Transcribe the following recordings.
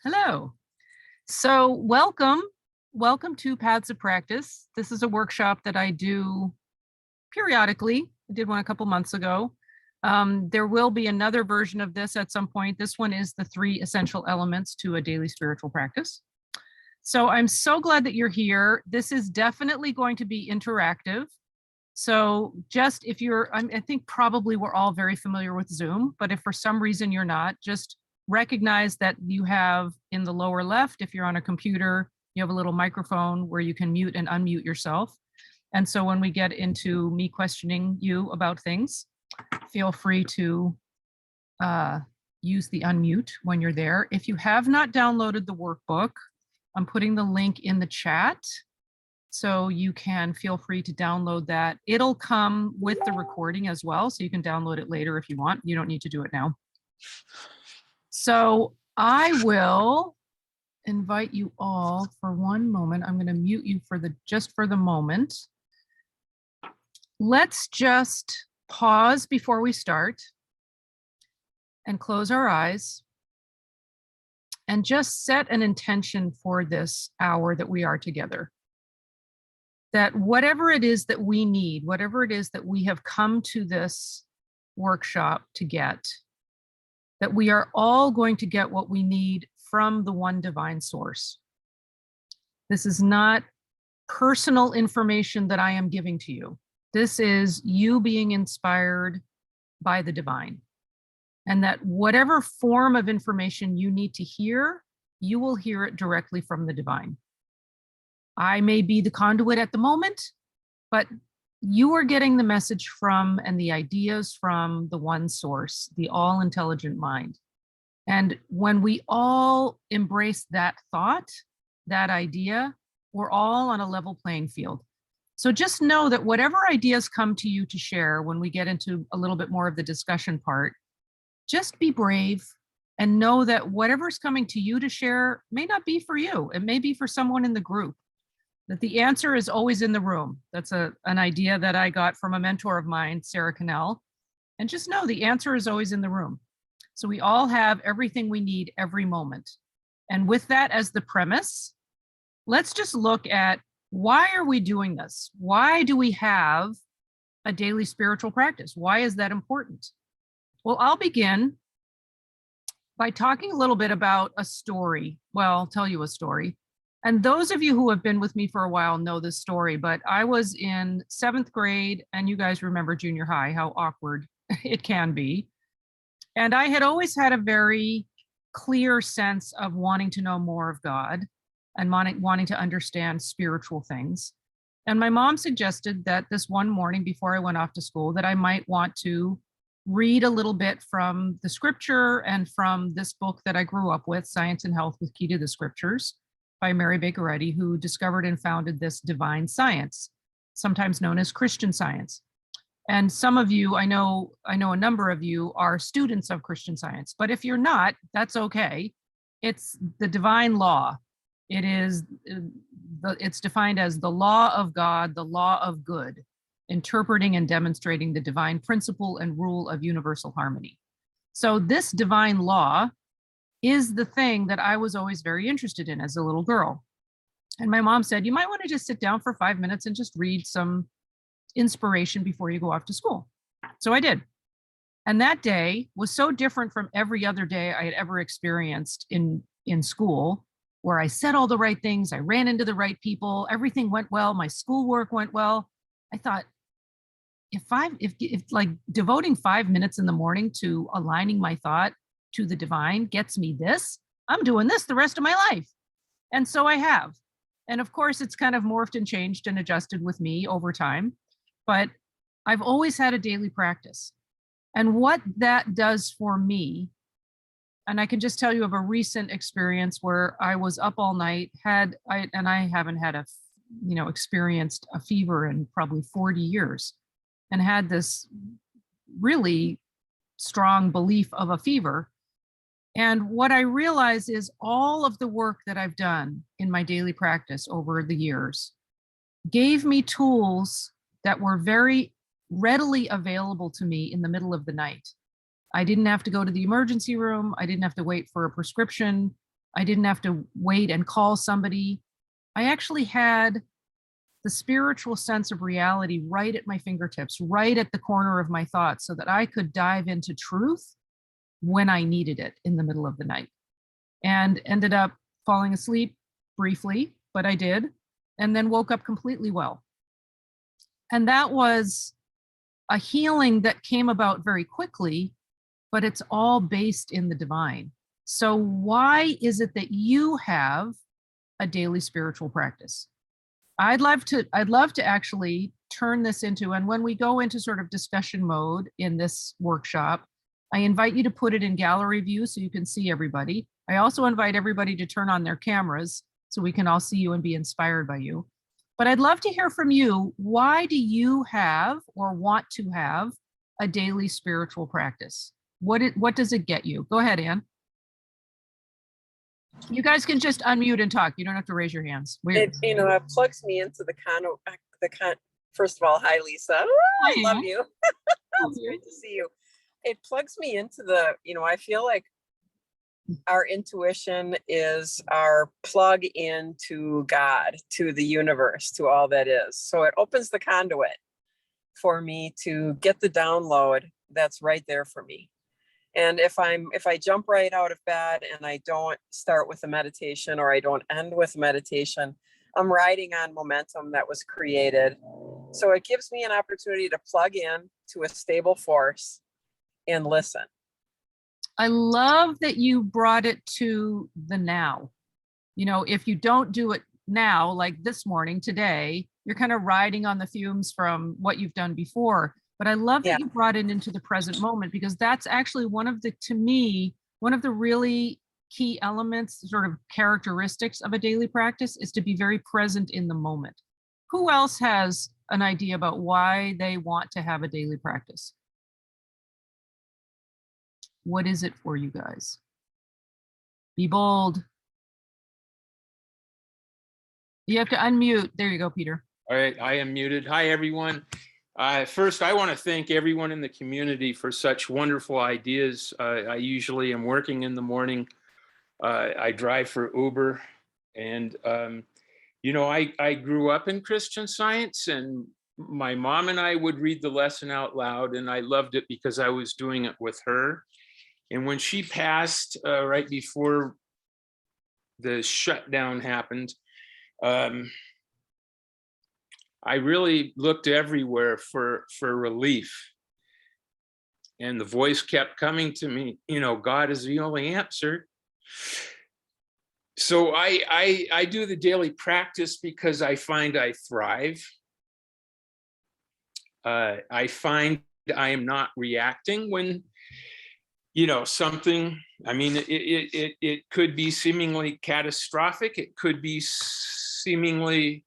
Hello. So welcome to Paths of Practice. This is a workshop that I do periodically. I did one a couple months ago. There will be another version of this at some point. This one is the 3 essential elements to a daily spiritual practice. So I'm so glad that you're here. This is definitely going to be interactive. So just if I think probably we're all very familiar with Zoom, but if for some reason you're not, just recognize that you have in the lower left, if you're on a computer, you have a little microphone where you can mute and unmute yourself. And so when we get into me questioning you about things, feel free to use the unmute when you're there. If you have not downloaded the workbook, I'm putting the link in the chat. So you can feel free to download that. It'll come with the recording as well. So you can download it later if you want. You don't need to do it now. So I will invite you all for one moment. I'm going to mute you just for the moment. Let's just pause before we start and close our eyes and just set an intention for this hour that we are together. That whatever it is that we need, whatever it is that we have come to this workshop to get, that we are all going to get what we need from the one divine source. This is not personal information that I am giving to you. This is you being inspired by the divine. And that whatever form of information you need to hear, you will hear it directly from the divine. I may be the conduit at the moment, but you are getting the message from and the ideas from the one source, the all-intelligent mind. And when we all embrace that thought, that idea, we're all on a level playing field. So just know that whatever ideas come to you to share when we get into a little bit more of the discussion part, just be brave and know that whatever's coming to you to share may not be for you. It may be for someone in the group. That the answer is always in the room. That's an idea that I got from a mentor of mine, Sarah Cannell. And just know the answer is always in the room. So we all have everything we need every moment. And with that as the premise, let's just look at why are we doing this? Why do we have a daily spiritual practice? Why is that important? Well, I'll begin by talking a little bit about a story. Well, I'll tell you a story. And those of you who have been with me for a while know this story, but I was in 7th grade, and you guys remember junior high, how awkward it can be. And I had always had a very clear sense of wanting to know more of God and wanting to understand spiritual things. And my mom suggested that this one morning before I went off to school, that I might want to read a little bit from the scripture and from this book that I grew up with, Science and Health with Key to the Scriptures, by Mary Baker Eddy, who discovered and founded this divine science, sometimes known as Christian Science. And some of you, I know a number of you are students of Christian Science, but if you're not, that's okay. It's the divine law. It's defined as the law of God, the law of good, interpreting and demonstrating the divine principle and rule of universal harmony. So this divine law is the thing that I was always very interested in as a little girl. And my mom said, you might want to just sit down for 5 minutes and just read some inspiration before you go off to school. So I did. And that day was so different from every other day I had ever experienced in school, where I said all the right things, I ran into the right people, everything went well, my schoolwork went well. I thought, if like devoting 5 minutes in the morning to aligning my thought to the divine gets me this, I'm doing this the rest of my life. And so I have. And of course, it's kind of morphed and changed and adjusted with me over time. But I've always had a daily practice. And what that does for me, and I can just tell you of a recent experience where I was up all night, I haven't had experienced a fever in probably 40 years, and had this really strong belief of a fever. And what I realize is all of the work that I've done in my daily practice over the years gave me tools that were very readily available to me in the middle of the night. I didn't have to go to the emergency room. I didn't have to wait for a prescription. I didn't have to wait and call somebody. I actually had the spiritual sense of reality right at my fingertips, right at the corner of my thoughts, so that I could dive into truth when I needed it in the middle of the night. And ended up falling asleep briefly, but I did, and then woke up completely well. And that was a healing that came about very quickly, but it's all based in the divine. So why is it that you have a daily spiritual practice? I'd love to actually turn this into, and when we go into sort of discussion mode in this workshop, I invite you to put it in gallery view so you can see everybody. I also invite everybody to turn on their cameras so we can all see you and be inspired by you. But I'd love to hear from you. Why do you have or want to have a daily spiritual practice? What does it get you? Go ahead, Anne. You guys can just unmute and talk. You don't have to raise your hands. It plugs me into the first of all, hi, Lisa. Hi, I love you. It's great to see you. It plugs me into the, I feel like our intuition is our plug into God, to the universe, to all that is. So it opens the conduit for me to get the download that's right there for me. And if I jump right out of bed and I don't start with a meditation, or I don't end with meditation, I'm riding on momentum that was created. So it gives me an opportunity to plug in to a stable force and listen. I love that you brought it to the now. If you don't do it now, like this morning, today, you're kind of riding on the fumes from what you've done before. But I love that you brought it into the present moment, because that's actually to me, one of the really key elements, sort of characteristics of a daily practice, is to be very present in the moment. Who else has an idea about why they want to have a daily practice? What is it for you guys? Be bold. You have to unmute. There you go, Peter. All right, I am muted. Hi, everyone. First, I want to thank everyone in the community for such wonderful ideas. I usually am working in the morning. I drive for Uber, and I grew up in Christian Science, and my mom and I would read the lesson out loud, and I loved it because I was doing it with her. And when she passed right before the shutdown happened, I really looked everywhere for relief. And the voice kept coming to me, God is the only answer. So I do the daily practice because I find I thrive. I find I am not reacting when something, it could be seemingly catastrophic. It could be seemingly,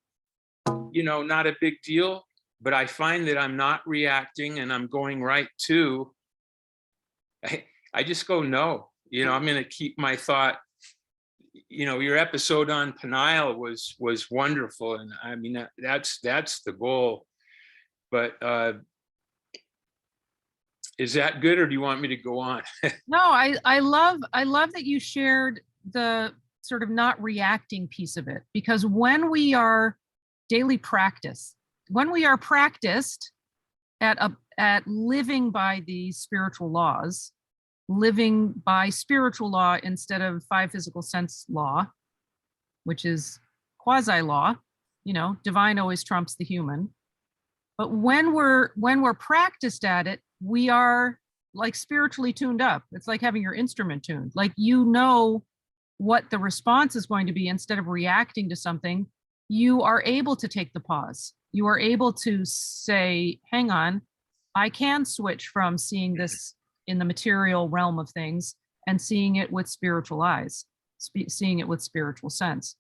not a big deal, but I find that I'm not reacting and I'm going right to, I just go, no, I'm going to keep my thought. Your episode on Peniel was wonderful. And that's the goal, but, is that good, or do you want me to go on? No, I love that you shared the sort of not reacting piece of it, because when we are practiced at living by the spiritual laws, living by spiritual law instead of five physical sense law, which is quasi law, divine always trumps the human. But when we're practiced at it, we are like spiritually tuned up. It's like having your instrument tuned. Like, what the response is going to be. Instead of reacting to something, you are able to take the pause. You are able to say, hang on, I can switch from seeing this in the material realm of things and seeing it with spiritual eyes, seeing it with spiritual sense.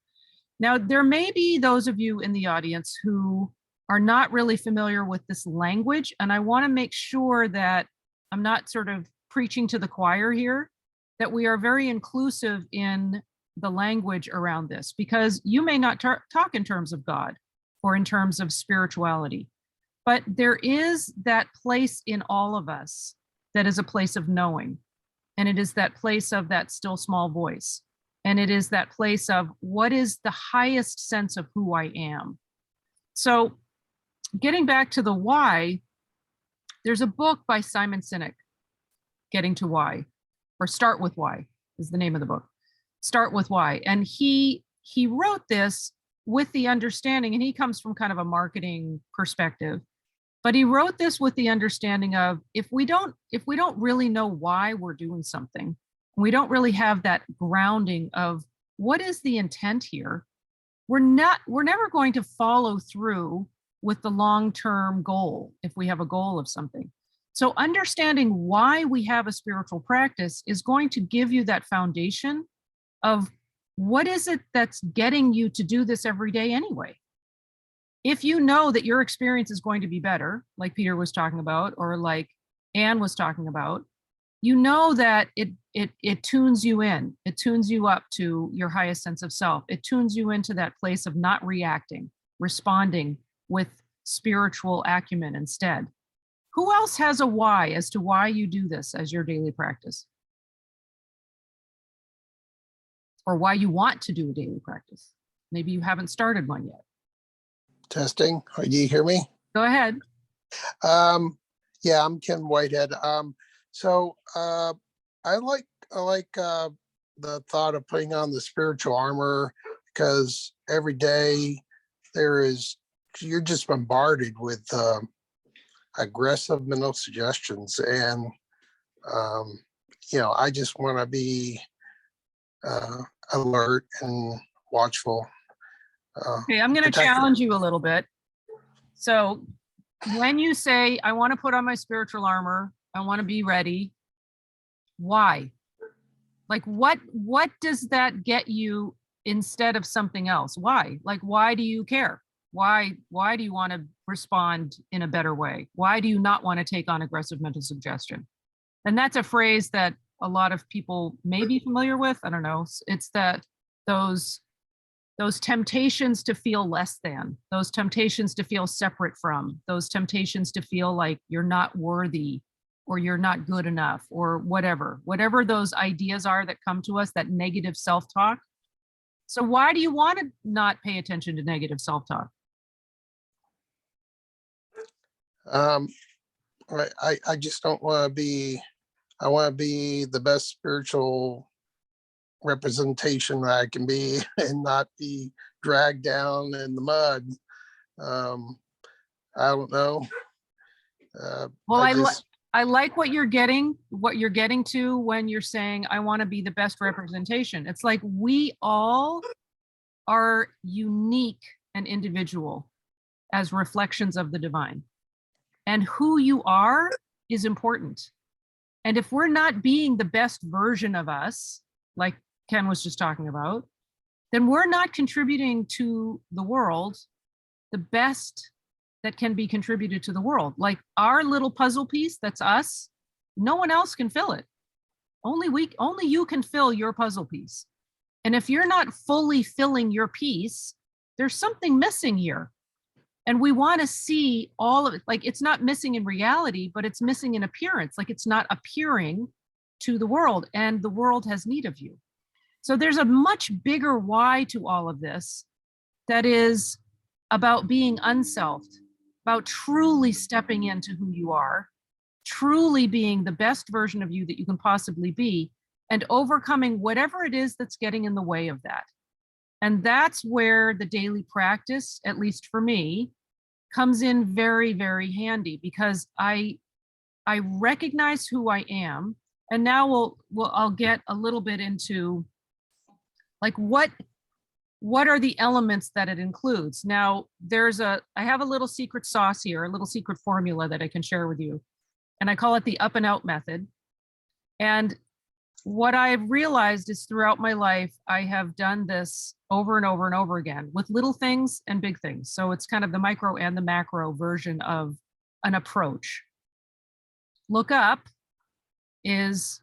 Now, there may be those of you in the audience who are not really familiar with this language, and I want to make sure that I'm not sort of preaching to the choir here, that we are very inclusive in the language around this, because you may not talk in terms of God or in terms of spirituality, but there is that place in all of us that is a place of knowing, and it is that place of that still small voice. And it is that place of what is the highest sense of who I am. So getting back to the why, there's a book by Simon Sinek, Getting to Why, or Start with Why is the name of the book. Start with Why. And he wrote this with the understanding, and he comes from kind of a marketing perspective, but he wrote this with the understanding of if we don't really know why we're doing something, we don't really have that grounding of what is the intent here, we're never going to follow through with the long-term goal if we have a goal of something. So understanding why we have a spiritual practice is going to give you that foundation of what is it that's getting you to do this every day anyway. If you know that your experience is going to be better, like Peter was talking about, or like Anne was talking about, you know that it tunes you in, it tunes you up to your highest sense of self. It tunes you into that place of not reacting, responding with spiritual acumen instead. Who else has a why as to why you do this as your daily practice? Or why you want to do a daily practice? Maybe you haven't started one yet. Testing. Do you hear me? Go ahead. Yeah, I'm Ken Whitehead. So I like the thought of putting on the spiritual armor, because every day you're just bombarded with aggressive mental suggestions, and I just want to be alert and watchful. Okay, I'm going to challenge you a little bit. So when you say, I want to put on my spiritual armor, I want to be ready, why? Like what does that get you instead of something else? Why? Like, why do you care? Why do you want to respond in a better way? Why do you not want to take on aggressive mental suggestion? And that's a phrase that a lot of people may be familiar with. I don't know. It's that those temptations to feel less than, those temptations to feel separate from, those temptations to feel like you're not worthy or you're not good enough or whatever those ideas are that come to us, that negative self-talk. So why do you want to not pay attention to negative self-talk? I just don't want to be, I want to be the best spiritual representation that I can be and not be dragged down in the mud. I don't know. Well, I like what you're getting to when you're saying, I want to be the best representation. It's like we all are unique and individual as reflections of the divine. And who you are is important. And if we're not being the best version of us, like Ken was just talking about, then we're not contributing to the world the best that can be contributed to the world. Like our little puzzle piece, that's us, no one else can fill it. Only you can fill your puzzle piece. And if you're not fully filling your piece, there's something missing here. And we want to see all of it. Like it's not missing in reality, but it's missing in appearance. Like it's not appearing to the world, and the world has need of you. So there's a much bigger why to all of this that is about being unselfed, about truly stepping into who you are, truly being the best version of you that you can possibly be, and overcoming whatever it is that's getting in the way of that. And that's where the daily practice, at least for me, comes in very, very handy, because I recognize who I am. And now I'll get a little bit into like what are the elements that it includes. Now I have a little secret sauce here, a little secret formula that I can share with you. And I call it the up and out method. And what I've realized is throughout my life, I have done this over and over and over again with little things and big things. So it's kind of the micro and the macro version of an approach. Look up is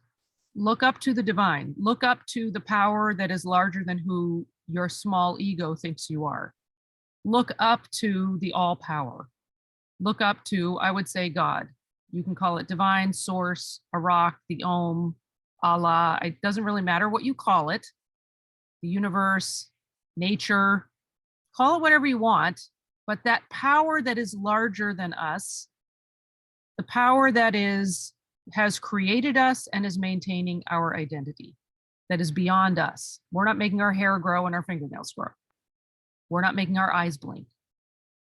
look up to the divine, look up to the power that is larger than who your small ego thinks you are. Look up to the all power. Look up to, I would say, God. You can call it divine, source, a rock, the Om, Allah. It doesn't really matter what you call it. the universe, nature, call it whatever you want, but that power that is larger than us, the power that has created us and is maintaining our identity, that is beyond us. We're not making our hair grow and our fingernails grow. We're not making our eyes blink.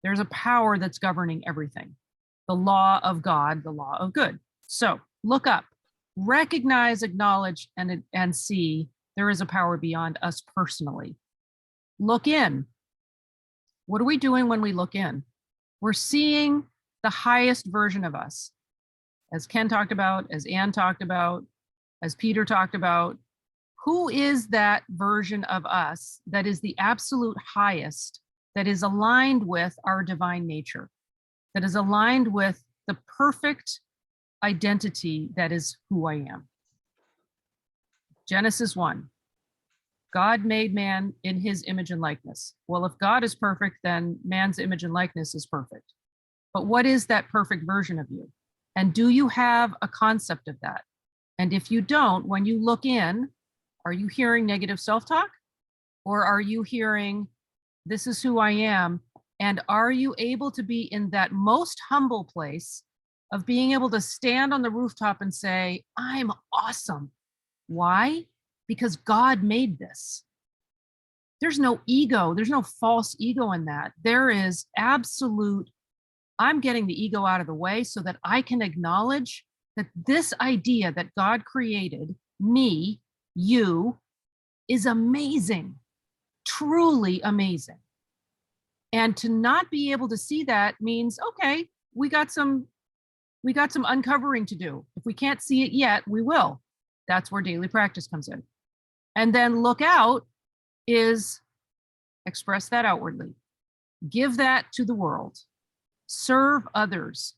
There's a power that's governing everything. The law of God, the law of good. So look up, recognize, acknowledge, and see there is a power beyond us personally. Look in. What are we doing when we look in? We're seeing the highest version of us. As Ken talked about, as Ann talked about, as Peter talked about, who is that version of us that is the absolute highest, that is aligned with our divine nature, that is aligned with the perfect identity that is who I am? Genesis 1. God made man in his image and likeness. Well, if God is perfect, then man's image and likeness is perfect. But what is that perfect version of you? And do you have a concept of that? And if you don't, when you look in, are you hearing negative self-talk? Or are you hearing, this is who I am? And are you able to be in that most humble place of being able to stand on the rooftop and say, I'm awesome? Why? Because God made this. There's no ego. There's no false ego in that. There is absolute, I'm getting the ego out of the way so that I can acknowledge that this idea that God created, me, you, is amazing, truly amazing. And to not be able to see that means, okay, we got some uncovering to do. If we can't see it yet, we will. That's where daily practice comes in. And then look out is express that outwardly. Give that to the world. Serve others.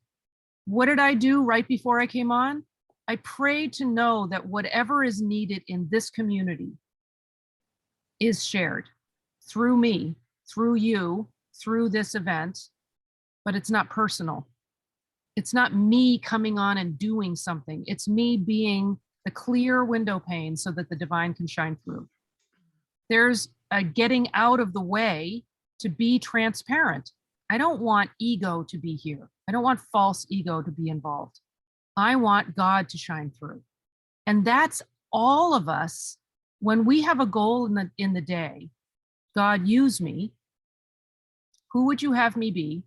What did I do right before I came on? I prayed to know that whatever is needed in this community is shared through me, through you, through this event, but it's not personal. It's not me coming on and doing something. It's me being the clear window pane so that the divine can shine through. There's a getting out of the way to be transparent. I don't want ego to be here. I don't want false ego to be involved. I want God to shine through. And that's all of us. When we have a goal in the day, God, use me. Who would you have me be?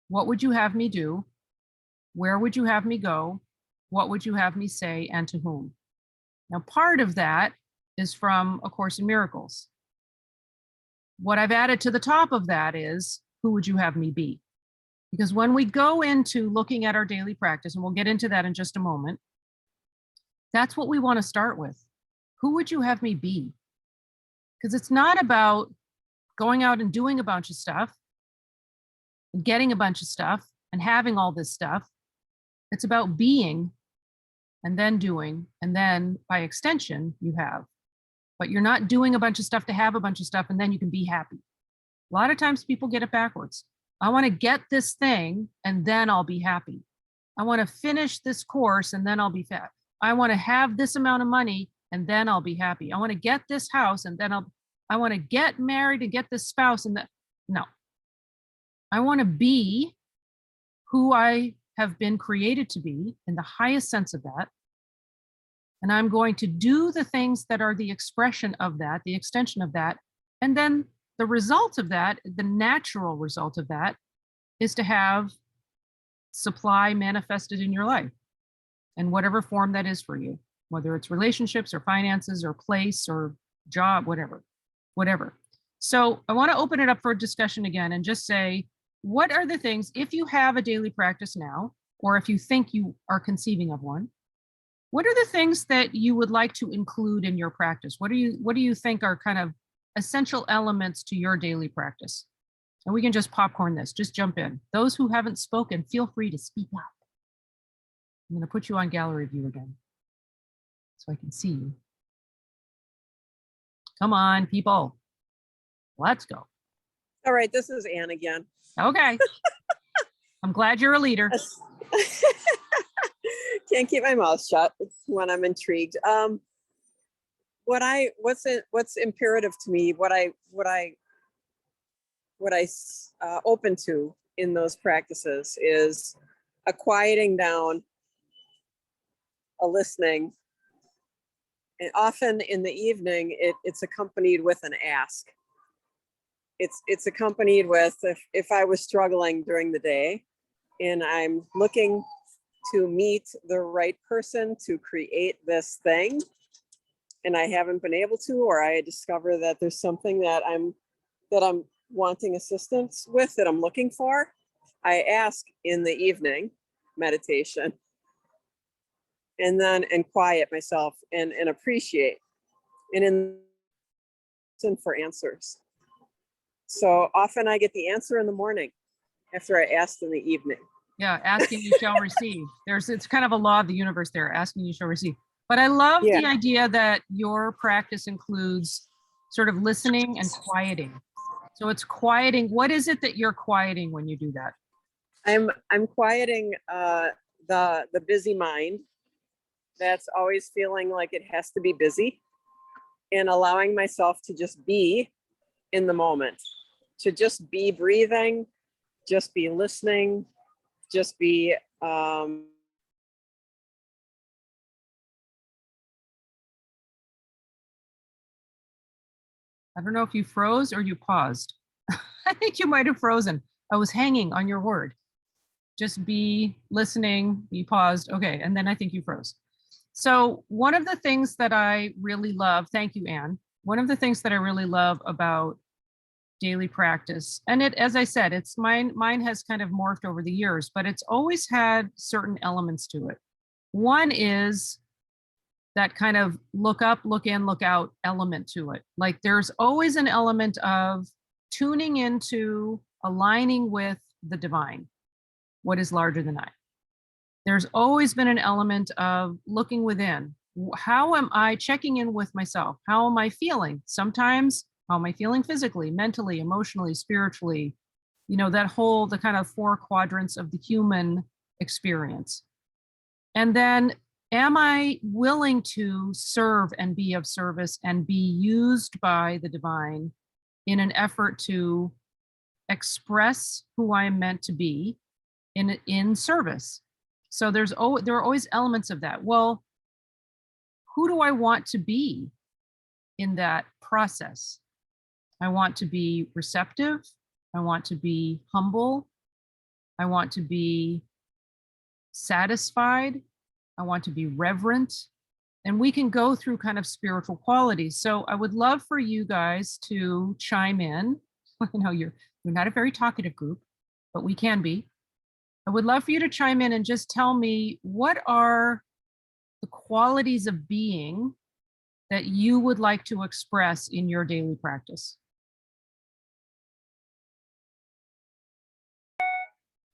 What would you have me do? Where would you have me go? What would you have me say, and to whom? Now, part of that is from A Course in Miracles. What I've added to the top of that is, who would you have me be? Because when we go into looking at our daily practice, and we'll get into that in just a moment, that's what we want to start with. Who would you have me be? Because it's not about going out and doing a bunch of stuff, and getting a bunch of stuff, and having all this stuff. It's about being, and then doing, and then by extension, you have. But you're not doing a bunch of stuff to have a bunch of stuff, and then you can be happy. A lot of times people get it backwards. I want to get this thing, and then I'll be happy. I want to finish this course, and then I'll be fat. I want to have this amount of money, and then I'll be happy. I want to get this house, and then I want to get married and get this spouse, and that. No. I want to be who I have been created to be in the highest sense of that. And I'm going to do the things that are the expression of that, the extension of that. And then the result of that, the natural result of that, is to have supply manifested in your life in whatever form that is for you, whether it's relationships or finances or place or job, whatever. So I want to open it up for discussion again and just say, what are the things, if you have a daily practice now, or if you think you are conceiving of one, what are the things that you would like to include in your practice? What do you think are kind of essential elements to your daily practice? And we can just popcorn this, just jump in. Those who haven't spoken, feel free to speak up. I'm going to put you on gallery view again so I can see you. Come on, people. Let's go. All right, this is Ann again. Okay. I'm glad you're a leader. Can't keep my mouth shut when I'm intrigued. what's imperative to me, what I open to in those practices is a quieting down, a listening, and often in the evening it's accompanied with an ask. It's accompanied with, if I was struggling during the day and I'm looking to meet the right person to create this thing, and I haven't been able to, or I discover that there's something that I'm wanting assistance with, that I'm looking for, I ask in the evening meditation, and quiet myself and appreciate, and listen for answers. So often I get the answer in the morning after I asked in the evening. Yeah, asking you shall receive. It's kind of a law of the universe there, asking you shall receive. But I love the idea that your practice includes sort of listening and quieting. So it's quieting. What is it that you're quieting when you do that? I'm quieting the busy mind that's always feeling like it has to be busy, and allowing myself to just be in the moment, to just be breathing, just be listening, just be I don't know if you froze or you paused. I think you might have frozen. I was hanging on your word. Just be listening, be paused. Okay, and then I think you froze. So one of the things that I really love, thank you, Anne. One of the things that I really love about daily practice, and it, as I said, it's mine has kind of morphed over the years, but it's always had certain elements to it. One is that kind of look up, look in, look out element to it. Like there's always an element of tuning into, aligning with the divine, what is larger than I. There's always been an element of looking within. How am I checking in with myself? How am I feeling? Sometimes, how am I feeling physically, mentally, emotionally, spiritually? You know, the kind of 4 quadrants of the human experience. And then, am I willing to serve and be of service and be used by the divine in an effort to express who I am meant to be in service? So there are always elements of that. Well, who do I want to be in that process? I want to be receptive. I want to be humble. I want to be satisfied. I want to be reverent. And we can go through kind of spiritual qualities. So I would love for you guys to chime in. I know you're not a very talkative group, but we can be. I would love for you to chime in and just tell me, what are the qualities of being that you would like to express in your daily practice?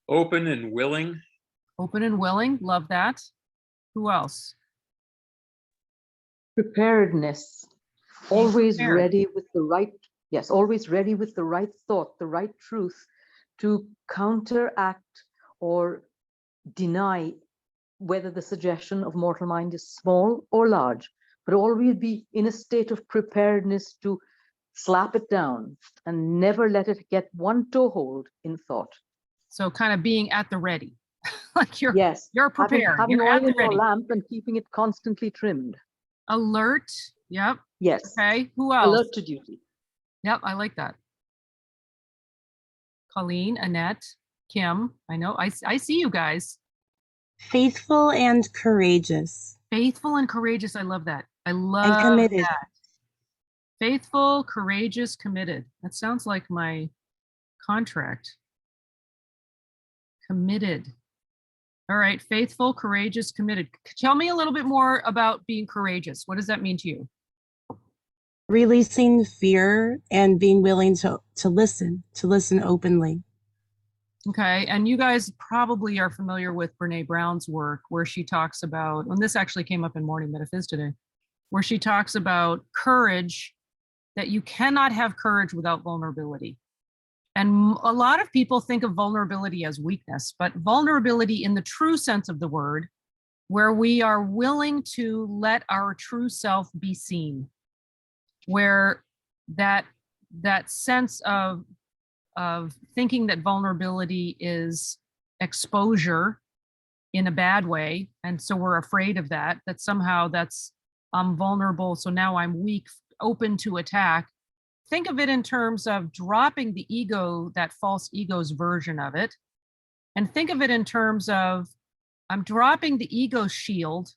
Open and willing. Open and willing, love that. Who else? Preparedness, always prepared. ready with the right, yes, always ready with the right thought, the right truth to counteract or deny whether the suggestion of mortal mind is small or large, but always be in a state of preparedness to slap it down and never let it get one toehold in thought. So kind of being at the ready, like you're prepared. Having you're oil at the in your ready. lamp and keeping it constantly trimmed. Alert. Yep. Yes. Okay. Who else? Alert to duty. Yep. I like that. Colleen, Annette, Kim. I know. I see you guys. Faithful and courageous. Faithful and courageous. I love that. I love and committed. that. Faithful, courageous, committed. That sounds like my contract. Committed. All right. Faithful, courageous, committed. Tell me a little bit more about being courageous. What does that mean to you? Releasing fear and being willing to listen openly. Okay. And you guys probably are familiar with Brene Brown's work, where she talks about, and this actually came up in Morning Metaphys today, where she talks about courage, that you cannot have courage without vulnerability. And a lot of people think of vulnerability as weakness, but vulnerability in the true sense of the word, where we are willing to let our true self be seen, where that sense of thinking that vulnerability is exposure in a bad way, and so we're afraid of that somehow I'm vulnerable, so now I'm weak, open to attack. Think of it in terms of dropping the ego, that false ego's version of it, and think of it in terms of I'm dropping the ego shield.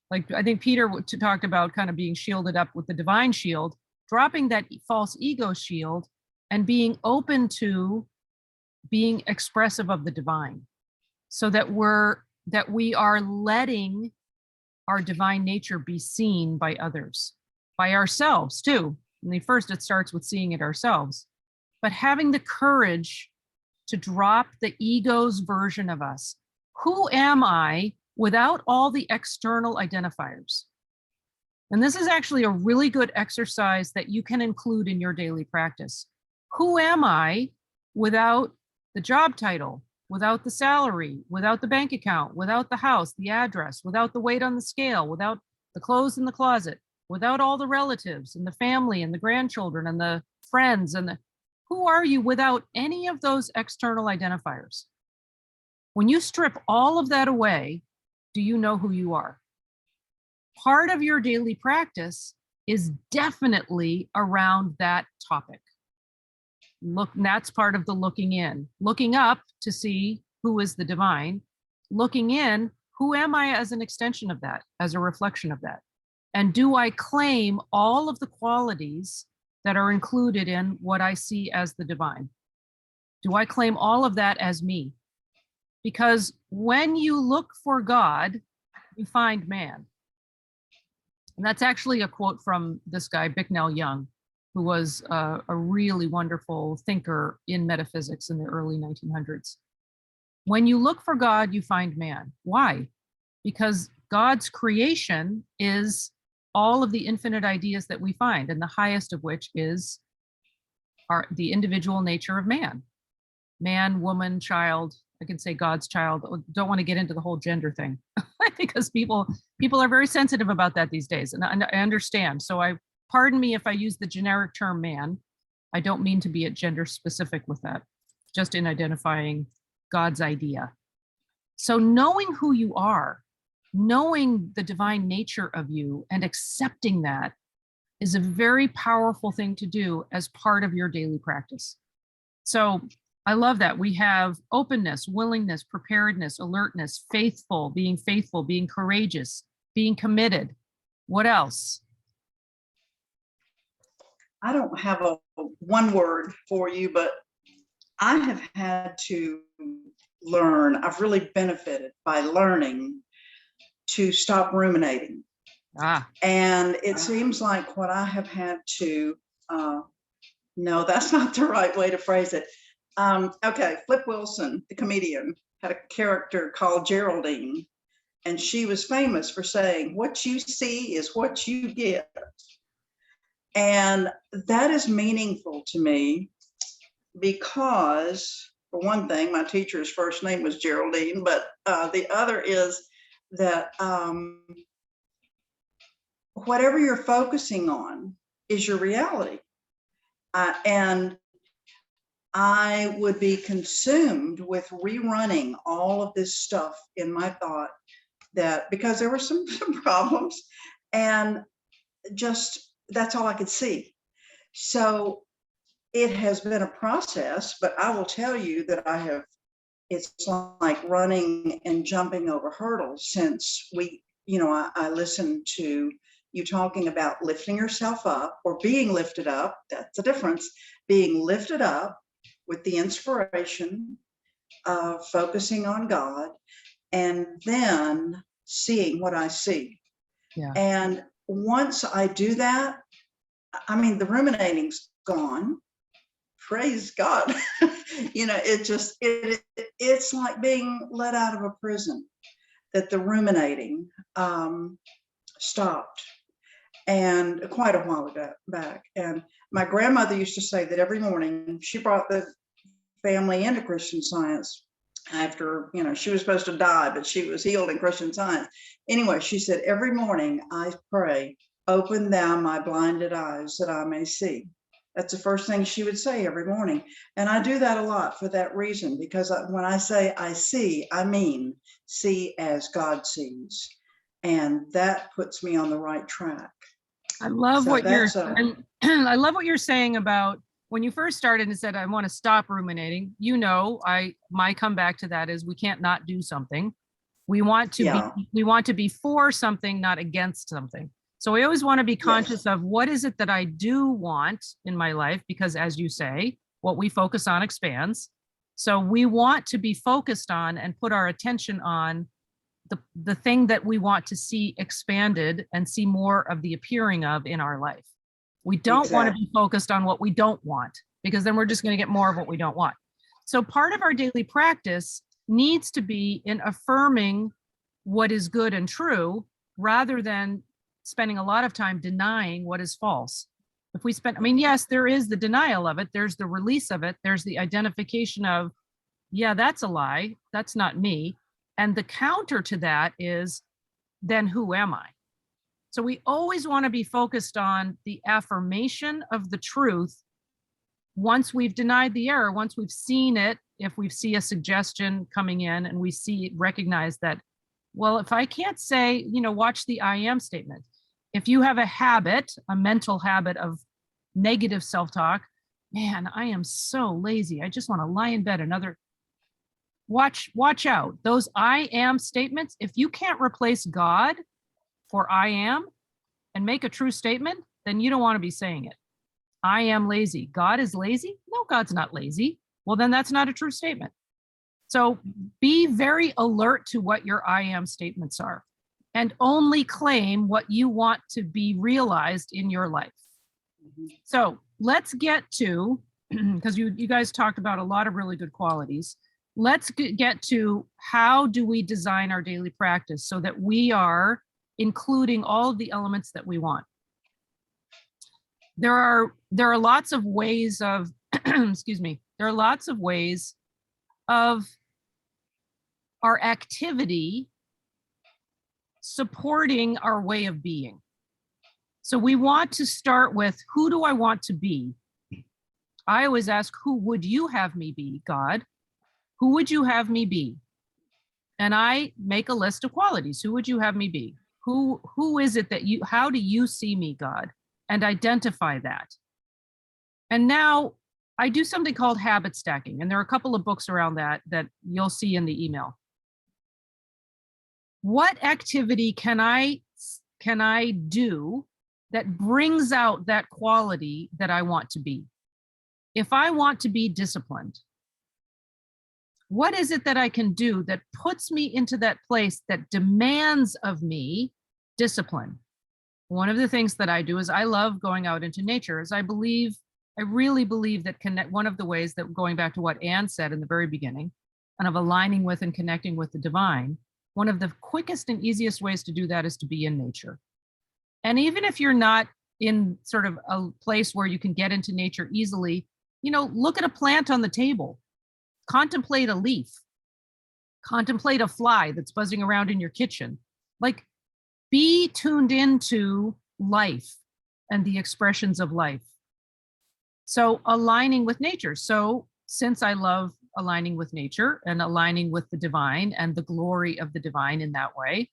Like I think Peter talked about kind of being shielded up with the divine shield, dropping that false ego shield and being open to being expressive of the divine, so that we are letting our divine nature be seen by others, by ourselves too. I mean, first it starts with seeing it ourselves, but having the courage to drop the ego's version of us. Who am I without all the external identifiers? And this is actually a really good exercise that you can include in your daily practice. Who am I without the job title, without the salary, without the bank account, without the house, the address, without the weight on the scale, without the clothes in the closet, without all the relatives and the family and the grandchildren and the friends who are you without any of those external identifiers? When you strip all of that away, do you know who you are? Part of your daily practice is definitely around that topic. That's part of the looking in, looking up to see who is the divine, looking in, who am I as an extension of that, as a reflection of that? And do I claim all of the qualities that are included in what I see as the divine? Do I claim all of that as me? Because when you look for God, you find man. And that's actually a quote from this guy, Bicknell Young, who was a really wonderful thinker in metaphysics in the early 1900s. When you look for God, you find man. Why? Because God's creation is all of the infinite ideas that we find, and the highest of which is the individual nature of man. Man, woman, child. I can say God's child. Don't want to get into the whole gender thing because people are very sensitive about that these days, and I understand. So pardon me if I use the generic term man. I don't mean to be at gender specific with that, just in identifying God's idea. So knowing who you are, knowing the divine nature of you and accepting that is a very powerful thing to do as part of your daily practice. So I love that. We have openness, willingness, preparedness, alertness, faithful, being courageous, being committed. What else? I don't have one word for you, but I have had to learn, I've really benefited by learning to stop ruminating. And it seems like what I have had to, no, that's not the right way to phrase it. Okay, Flip Wilson, the comedian, had a character called Geraldine, and she was famous for saying, what you see is what you get. And that is meaningful to me because, for one thing, my teacher's first name was Geraldine, but the other is that whatever you're focusing on is your reality. And I would be consumed with rerunning all of this stuff in my thought because there were some problems, and just that's all I could see. So it has been a process, but I will tell you that it's like running and jumping over hurdles since I listened to you talking about lifting yourself up or being lifted up. That's the difference. Being lifted up with the inspiration of focusing on God and then seeing what I see. Yeah. And once I do that, I mean, the ruminating's gone. Praise God. It's like being let out of a prison, that the ruminating stopped, and quite a while back. And my grandmother used to say that every morning she brought the family into Christian Science after, she was supposed to die, but she was healed in Christian Science. Anyway, she said, every morning I pray Open thou my blinded eyes that I may see. That's the first thing she would say every morning. And I do that a lot for that reason, because when I say I see, I mean see as God sees. And that puts me on the right track. I love So what you're, that's a- and I love what you're saying about when you first started and said, I want to stop ruminating. You know, my comeback to that is we can't not do something. We want to Yeah. we want to be for something, not against something. So we always want to be conscious of what is it that I do want in my life, because as you say, what we focus on expands. So we want to be focused on and put our attention on the thing that we want to see expanded and see more of the appearing of in our life. We don't want to be focused on what we don't want, because then we're just going to get more of what we don't want. So part of our daily practice needs to be in affirming what is good and true, rather than spending a lot of time denying what is false. If we spend, I mean, yes, there is the denial of it. There's the release of it. There's the identification of, yeah, that's a lie. That's not me. And the counter to that is, then who am I? So we always want to be focused on the affirmation of the truth. Once we've denied the error, once we've seen it, if we see a suggestion coming in and we recognize that, well, if I can't say, watch the I am statement. If you have a habit, a mental habit of negative self-talk, man, I am so lazy. I just want to lie in bed another. Watch out. Those I am statements, if you can't replace God for I am and make a true statement, then you don't want to be saying it. I am lazy. God is lazy? No, God's not lazy. Well, then that's not a true statement. So be very alert to what your I am statements are, and only claim what you want to be realized in your life. So let's get to, because you guys talked about a lot of really good qualities. Let's get to how do we design our daily practice so that we are including all of the elements that we want. There are lots of ways of, excuse me, there are lots of ways of our activity supporting our way of being. So we want to start with, who do I want to be? I always ask, who would you have me be, God? Who would you have me be? And I make a list of qualities. Who would you have me be? Who is it that how do you see me, God? And identify that. And now I do something called habit stacking. And there are a couple of books around that you'll see in the email. What activity can I do that brings out that quality that I want to be? If I want to be disciplined, what is it that I can do that puts me into that place that demands of me discipline? One of the things that I do is I love going out into nature, as I really believe that one of the ways that, going back to what Anne said in the very beginning, and of aligning with and connecting with the divine, one of the quickest and easiest ways to do that is to be in nature. And even if you're not in sort of a place where you can get into nature easily, look at a plant on the table. Contemplate a leaf, contemplate a fly that's buzzing around in your kitchen. Like, be tuned into life and the expressions of life. So aligning with nature. So since I love aligning with nature and aligning with the divine and the glory of the divine in that way,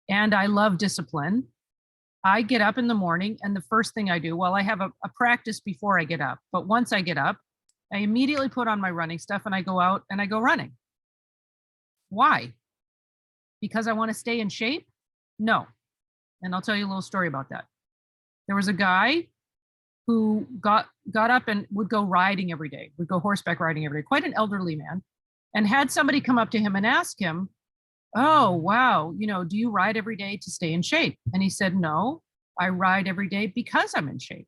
and I love discipline, I get up in the morning, and the first thing I do, well, I have a practice before I get up, but once I get up, I immediately put on my running stuff and I go out and I go running. Why? Because I want to stay in shape? No. And I'll tell you a little story about that. There was a guy who got up and would go riding every day, would go horseback riding every day, quite an elderly man, and had somebody come up to him and ask him, oh, wow, do you ride every day to stay in shape? And he said, no, I ride every day because I'm in shape.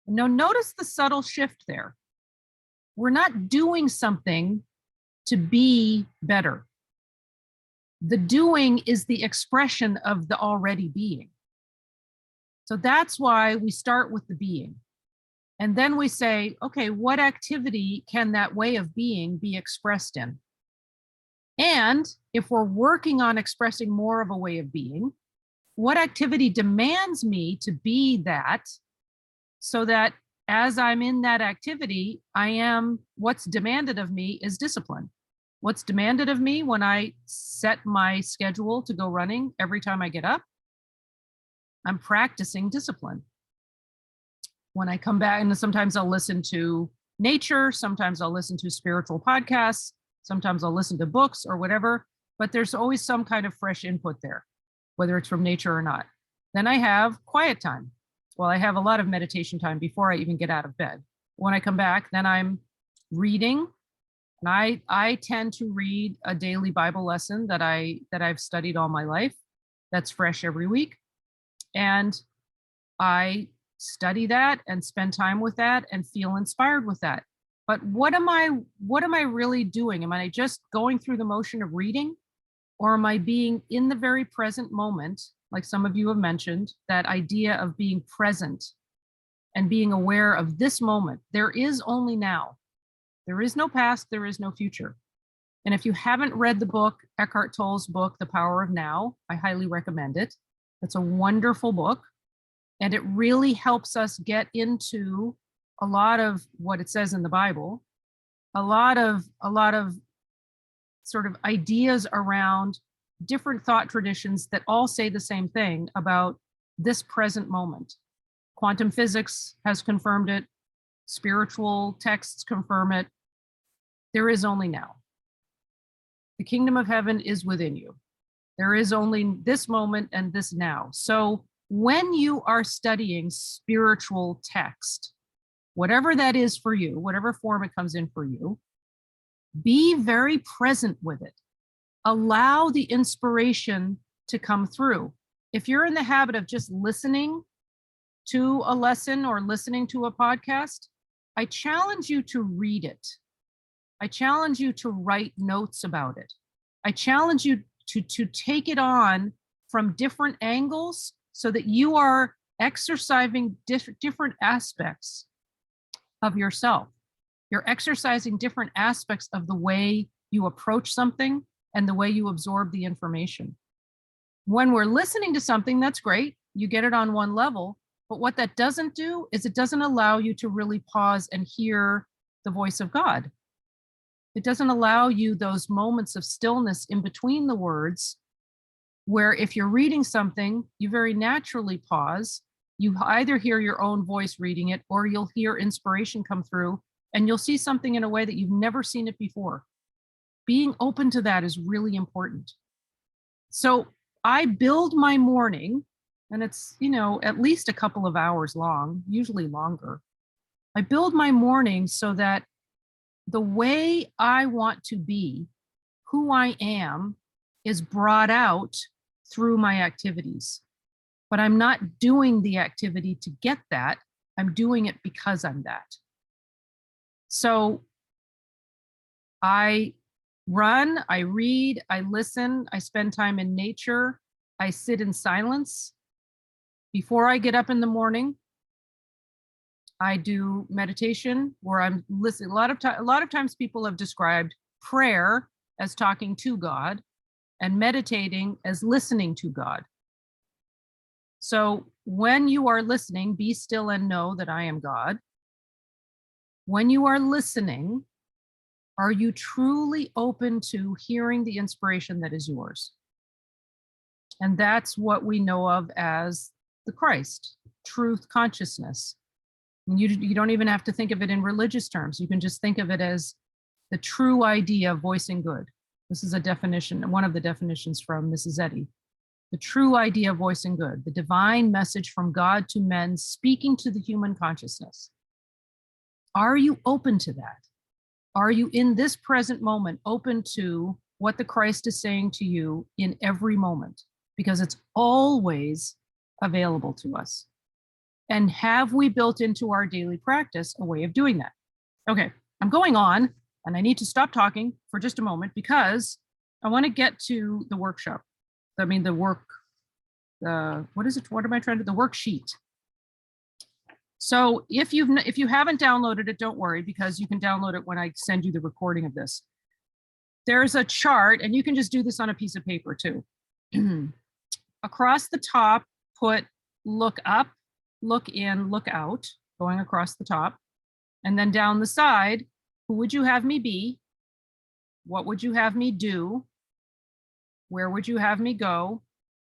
Now, notice the subtle shift there. We're not doing something to be better. The doing is the expression of the already being. So that's why we start with the being. And then we say, okay, what activity can that way of being be expressed in? And if we're working on expressing more of a way of being, What activity demands me to be that, so that as I'm in that activity, what's demanded of me is discipline. What's demanded of me when I set my schedule to go running every time I get up? I'm practicing discipline. When I come back, and sometimes I'll listen to nature, sometimes I'll listen to spiritual podcasts, sometimes I'll listen to books or whatever, but there's always some kind of fresh input there, whether it's from nature or not. Then I have quiet time. Well, I have a lot of meditation time before I even get out of bed. When I come back, then I'm reading. And I tend to read a daily Bible lesson that I've studied all my life. That's fresh every week. And I study that and spend time with that and feel inspired with that. But what am I really doing? Am I just going through the motion of reading? Or am I being in the very present moment, like some of you have mentioned, that idea of being present and being aware of this moment? There is only now. There is no past, there is no future. And if you haven't read the book, Eckhart Tolle's book, The Power of Now, I highly recommend it. It's a wonderful book. And it really helps us get into a lot of what it says in the Bible, a lot of sort of ideas around different thought traditions that all say the same thing about this present moment. Quantum physics has confirmed it. Spiritual texts confirm it. There is only now. The kingdom of heaven is within you. There is only this moment and this now. So when you are studying spiritual text, whatever that is for you, whatever form it comes in for you, be very present with it. Allow the inspiration to come through. If you're in the habit of just listening to a lesson or listening to a podcast, I challenge you to read it. I challenge you to write notes about it. I challenge you to take it on from different angles so that you are exercising different aspects of yourself. You're exercising different aspects of the way you approach something and the way you absorb the information. When we're listening to something, that's great. You get it on one level. But what that doesn't do is it doesn't allow you to really pause and hear the voice of God. It doesn't allow you those moments of stillness in between the words, where if you're reading something, you very naturally pause. You either hear your own voice reading it, or you'll hear inspiration come through, and you'll see something in a way that you've never seen it before. Being open to that is really important. So I build my morning, and it's, at least a couple of hours long, usually longer. I build my morning so that the way I want to be, who I am, is brought out through my activities. But I'm not doing the activity to get that. I'm doing it because I'm that. So I run, I read, I listen, I spend time in nature, I sit in silence. Before I get up in the morning, I do meditation where I'm listening. A lot of times people have described prayer as talking to God and meditating as listening to God. So when you are listening, be still and know that I am God. When you are listening, are you truly open to hearing the inspiration that is yours? And that's what we know of as the Christ, truth consciousness. You don't even have to think of it in religious terms. You can just think of it as the true idea of voicing good. This is a definition, one of the definitions from Mrs. Eddy. The true idea of voicing good, the divine message from God to men speaking to the human consciousness. Are you open to that? Are you in this present moment open to what the Christ is saying to you in every moment? Because it's always available to us. And have we built into our daily practice a way of doing that? Okay, I'm going on, and I need to stop talking for just a moment because I want to get to the workshop. I mean, the worksheet. So if you haven't downloaded it, don't worry, because you can download it when I send you the recording of this. There's a chart, and you can just do this on a piece of paper too. across the top, put look up, look in, look out, going across the top. And then down the side, who would you have me be? What would you have me do? Where would you have me go?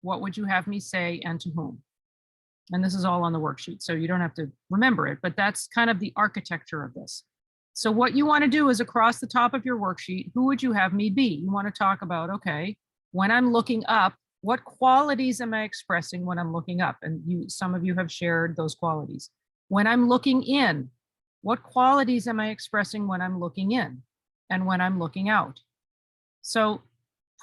What would you have me say, and to whom? And this is all on the worksheet, so you don't have to remember it, but that's kind of the architecture of this. So what you want to do is across the top of your worksheet, who would you have me be? You want to talk about, okay, when I'm looking up, what qualities am I expressing when I'm looking up? And some of you have shared those qualities. When I'm looking in, what qualities am I expressing when I'm looking in and when I'm looking out? So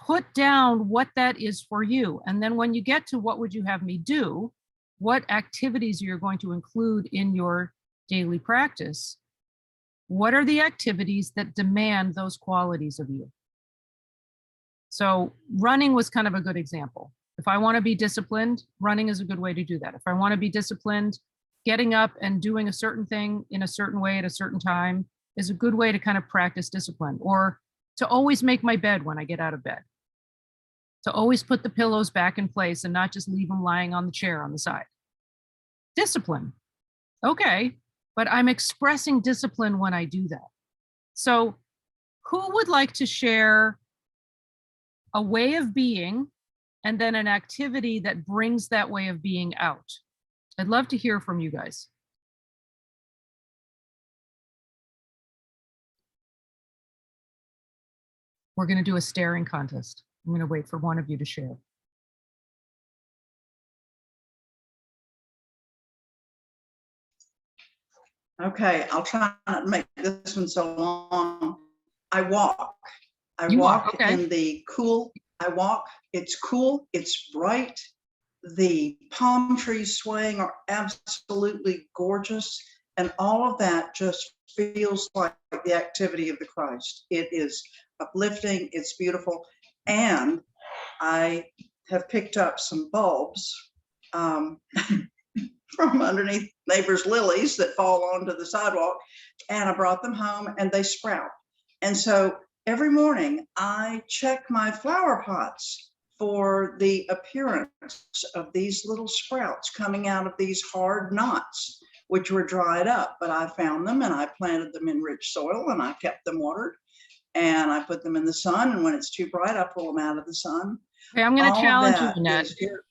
put down what that is for you. And then when you get to what would you have me do, what activities you're going to include in your daily practice, what are the activities that demand those qualities of you? So running was kind of a good example. If I want to be disciplined, running is a good way to do that. If I want to be disciplined, getting up and doing a certain thing in a certain way at a certain time is a good way to kind of practice discipline. Or to always make my bed when I get out of bed. To always put the pillows back in place and not just leave them lying on the chair on the side. Discipline. Okay, but I'm expressing discipline when I do that. So who would like to share a way of being and then an activity that brings that way of being out? I'd love to hear from you guys. We're going to do a staring contest. I'm going to wait for one of you to share. Okay, I'll try not to make this one so long. I walk. I You walk walk, okay. in the cool. I walk. It's cool. It's bright. The palm trees swaying are absolutely gorgeous. And all of that just feels like the activity of the Christ. It is uplifting. It's beautiful. And I have picked up some bulbs from underneath neighbors' lilies that fall onto the sidewalk. And I brought them home and they sprout. And so every morning I check my flower pots for the appearance of these little sprouts coming out of these hard knots, which were dried up. But I found them and I planted them in rich soil and I kept them watered and I put them in the sun. And when it's too bright, I pull them out of the sun. Okay, I'm going to All of challenge you, that Annette. is here.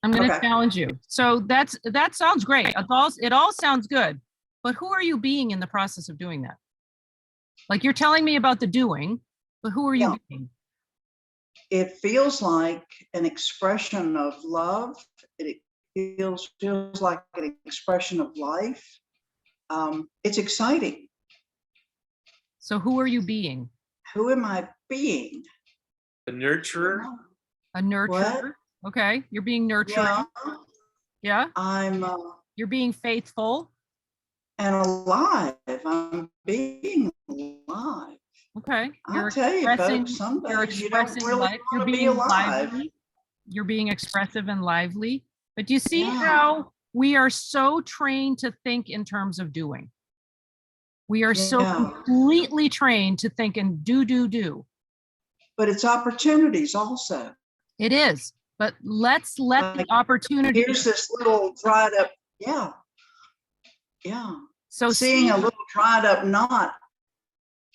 I'm going to Okay. challenge you. So that sounds great. It all sounds good. But who are you being in the process of doing that? Like you're telling me about the doing, but who are you Yeah. being? It feels like an expression of love. It feels like an expression of life. It's exciting. So who are you being? Who am I being? The nurturer. A nurturer. Okay, you're being nurturing. Yeah, Yeah. I'm You're being faithful. and alive. I'm being alive. Okay. I'll tell you, folks, some You're days you don't expressing really life. You're want to be being alive. lively. You're being expressive and lively. But do you see Yeah. how we are so trained to think in terms of doing? We are so Yeah. completely trained to think in do. But it's opportunities also. It is. But let's let the Like, opportunity. Here's this little dried up, yeah. Yeah. So Seeing see, a little dried up knot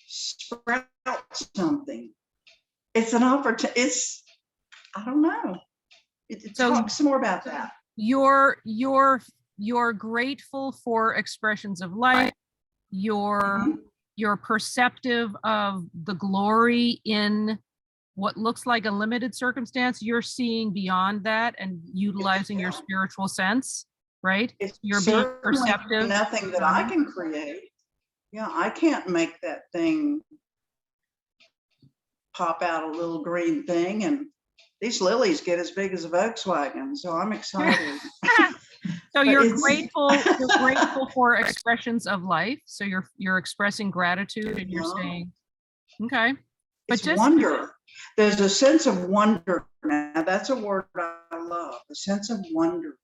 sprout something. It's an opportunity. It's, I don't know. So- Talk some more about that. you're grateful for expressions of life. Mhm. You're perceptive of the glory in what looks like a limited circumstance. You're seeing beyond that and utilizing your Yeah. spiritual sense, right? It's You're being certainly perceptive. nothing that I can create. Yeah, I can't make that thing pop out a little green thing, and these lilies get as big as a Volkswagen, so I'm excited. So But you're it's- grateful for expressions of life. So you're expressing gratitude and you're Yeah. saying, okay. But It's just wonder. There's a sense of wonder. Now, that's a word I love, a sense of wonder.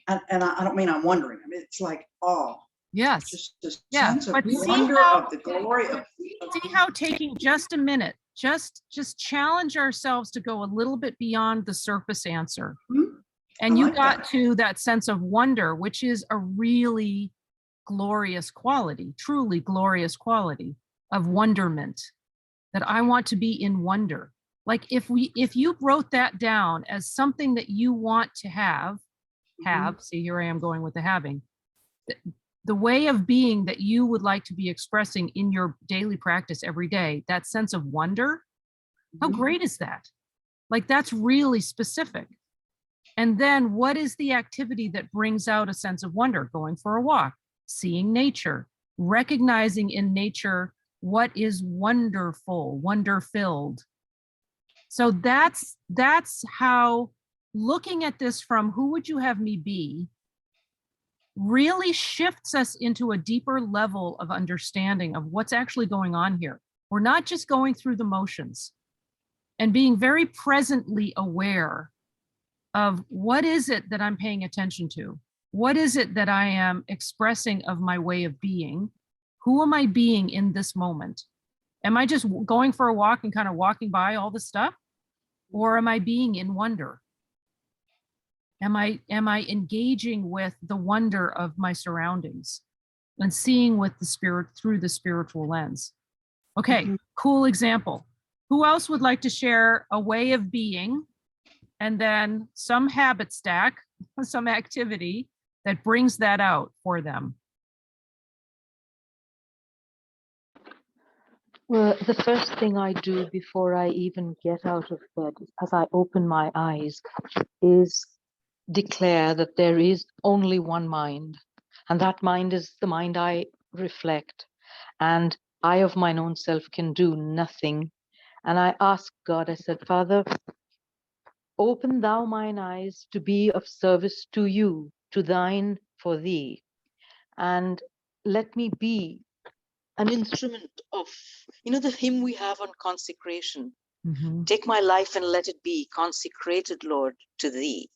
And I don't mean I'm wondering. I mean, it's like awe. yes. Just a Yeah, sense of but see wonder how- of the glory of See how taking just a minute just challenge ourselves to go a little bit beyond the surface answer. Mhm. And I you like got that. to that sense of wonder, which is a really glorious quality, truly glorious quality of wonderment, that I want to be in wonder. Like if you wrote that down as something that you want to have, see, here I am going with the having, the way of being that you would like to be expressing in your daily practice every day, that sense of wonder, how Mhm. great is that? Like that's really specific. And then what is the activity that brings out a sense of wonder? Going for a walk, seeing nature, recognizing in nature what is wonderful, wonder-filled. So that's how looking at this from who would you have me be really shifts us into a deeper level of understanding of what's actually going on here. We're not just going through the motions, and being very presently aware of what is it that I'm paying attention to? What is it that I am expressing of my way of being? Who am I being in this moment? Am I just going for a walk and kind of walking by all the stuff? Or am I being in wonder? Am I engaging with the wonder of my surroundings and seeing with the spirit through the spiritual lens? Okay, cool example. Who else would like to share a way of being and then some habit stack, some activity that brings that out for them? Well, the first thing I do before I even get out of bed, as I open my eyes, is declare that there is only one mind, and that mind is the mind I reflect, and I of mine own self can do nothing. And I asked God, I said, Father, open thou mine eyes to be of service to you, to thine for thee, and let me be an instrument of, the hymn we have on consecration. Take my life and let it be consecrated, Lord, to thee.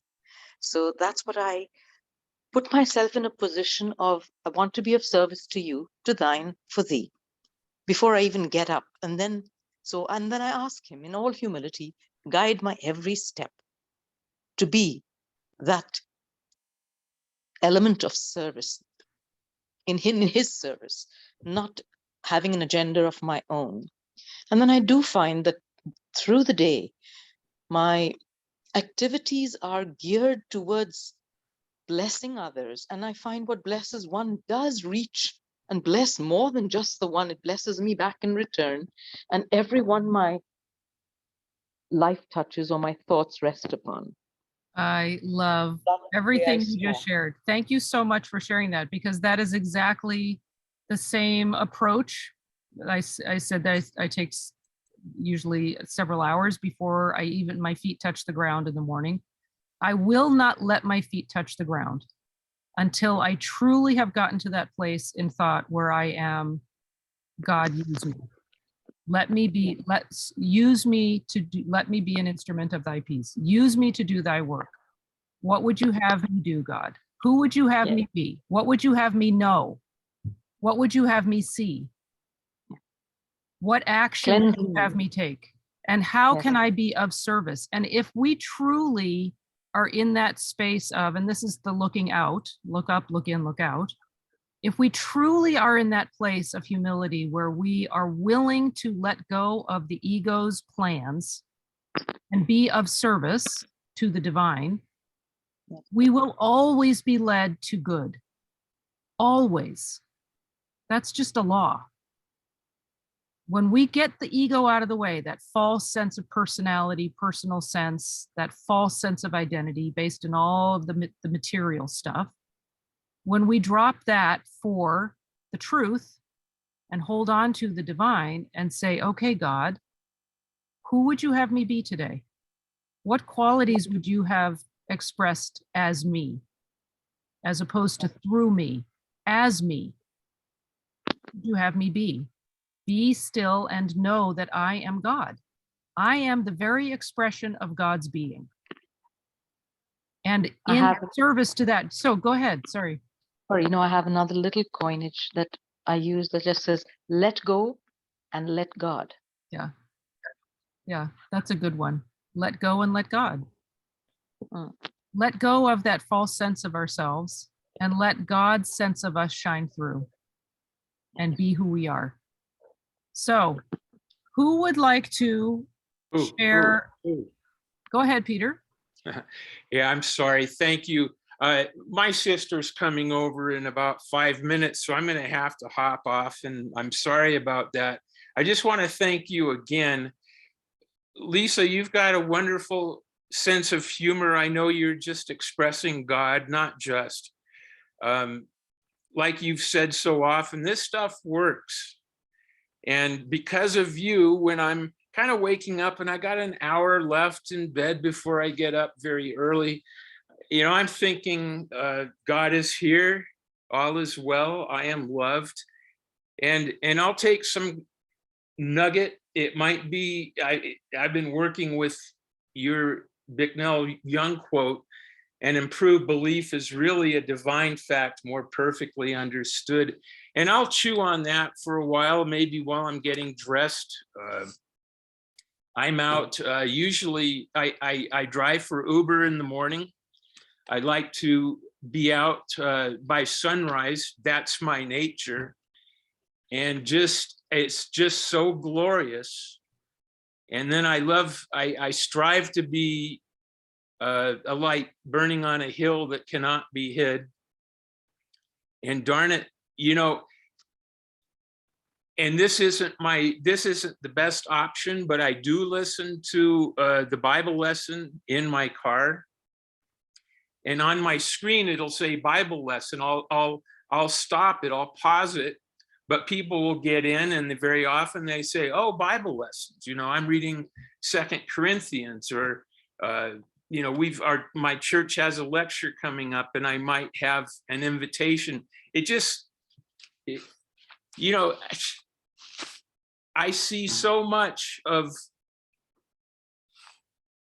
So that's what I put myself in a position of, I want to be of service to you, to thine, for thee, before I even get up. And then I ask him in all humility, guide my every step to be that element of service in his service, not having an agenda of my own. And then I do find that through the day, my activities are geared towards blessing others. And I find what blesses one does reach and bless more than just the one. It blesses me back in return. And everyone my life touches or my thoughts rest upon. I love everything you just shared. Thank you so much for sharing that, because that is exactly the same approach. I said that I take usually several hours before my feet touch the ground in the morning. I will not let my feet touch the ground until I truly have gotten to that place in thought where I am, God, use me. Let me be an instrument of thy peace. Use me to do thy work. What would you have me do, God? Who would you have me be? What would you have me know? What would you have me see? What action would you have me take? And how can I be of service? And if we truly are in that space of, and this is the looking out, look up, look in, look out. If we truly are in that place of humility where we are willing to let go of the ego's plans and be of service to the divine, we will always be led to good. Always. That's just a law. When we get the ego out of the way, that false sense of personality, personal sense, that false sense of identity based on all of the material stuff, when we drop that for the truth and hold on to the divine and say, okay, God, who would you have me be today? What qualities would you have expressed as me, as opposed to through me, as me? Would you have me be? Be still and know that I am God. I am the very expression of God's being. And in service to that, so go ahead, sorry. Or, I have another little coinage that I use that just says, let go and let God. Yeah. Yeah, that's a good one. Let go and let God. Mm. Let go of that false sense of ourselves and let God's sense of us shine through and be who we are. So, who would like to share? Go ahead, Peter. Yeah, I'm sorry. Thank you. My sister's coming over in about 5 minutes, so I'm going to have to hop off, and I'm sorry about that. I just want to thank you again. Lisa, you've got a wonderful sense of humor. I know you're just expressing God, not just. Like you've said so often, this stuff works. And because of you, when I'm kind of waking up and I got an hour left in bed before I get up very early, you know, I'm thinking, God is here, all is well, I am loved. And I'll take some nugget. It might be, I've been working with your Bicknell Young quote, and improved belief is really a divine fact more perfectly understood. And I'll chew on that for a while, maybe while I'm getting dressed. I'm out, usually I drive for Uber in the morning. I like to be out by sunrise. That's my nature. And it's just so glorious. And then I strive to be a light burning on a hill that cannot be hid. And darn it, you know, and this isn't the best option, but I do listen to the Bible lesson in my car. And on my screen, it'll say Bible lesson. I'll stop it, I'll pause it, but people will get in, and very often they say, oh, Bible lessons, you know, I'm reading 2 Corinthians, or you know, my church has a lecture coming up and I might have an invitation. You know, I see so much of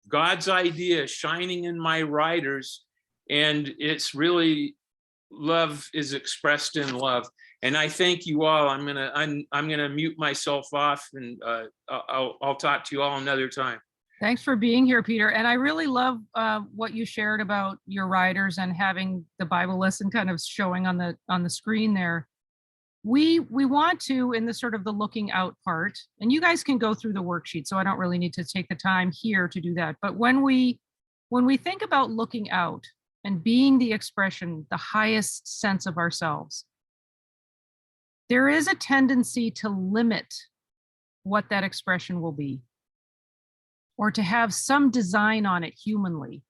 God's idea shining in my writers, and it's really, love is expressed in love. And I thank you all. I'm gonna mute myself off, and I'll talk to you all another time. Thanks for being here, Peter. And I really love what you shared about your riders and having the Bible lesson kind of showing on the screen there. We want to, in the sort of the looking out part, and you guys can go through the worksheet, so I don't really need to take the time here to do that. But when we think about looking out and being the expression, the highest sense of ourselves, there is a tendency to limit what that expression will be, or to have some design on it humanly.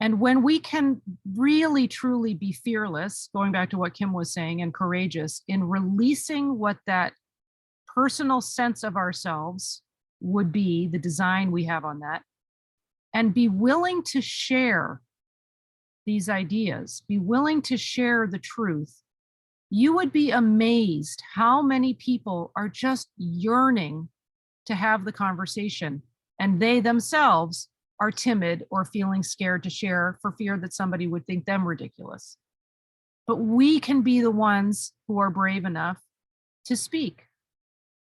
And when we can really, truly be fearless, going back to what Kim was saying, and courageous in releasing what that personal sense of ourselves would be, the design we have on that, and be willing to share these ideas, be willing to share the truth, you would be amazed how many people are just yearning to have the conversation, and they themselves are timid or feeling scared to share for fear that somebody would think them ridiculous. But we can be the ones who are brave enough to speak